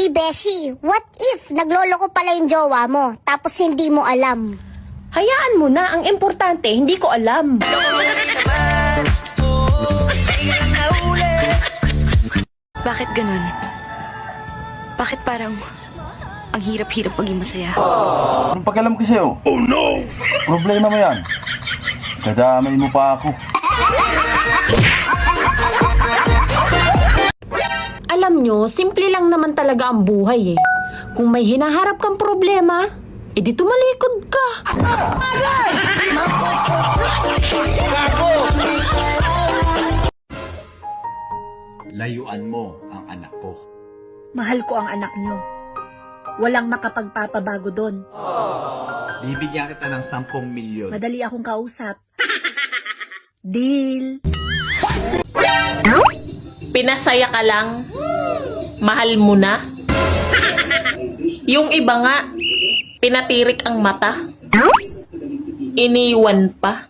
Uy, Beshi, what if naglolo ko pala yung jowa mo, tapos hindi mo alam? Hayaan mo na, ang importante, hindi ko alam. Bakit ganun? Bakit parang ang hirap-hirap maging masaya? Anong pakialam ko sa'yo? Oh no! Problema mo yan. Kadamay mo pa ako. Alam nyo, simple lang naman talaga ang buhay eh. Kung may hinaharap kang problema, edi tumalikod ka. Layuan mo ang anak ko. Mahal ko ang anak nyo. Walang makapagpapabago doon. Bibigyan kita ng 10 milyon. Madali akong kausap. Deal. Pinasaya ka lang, mahal mo na. Yung iba nga, pinatirik ang mata, iniwan pa.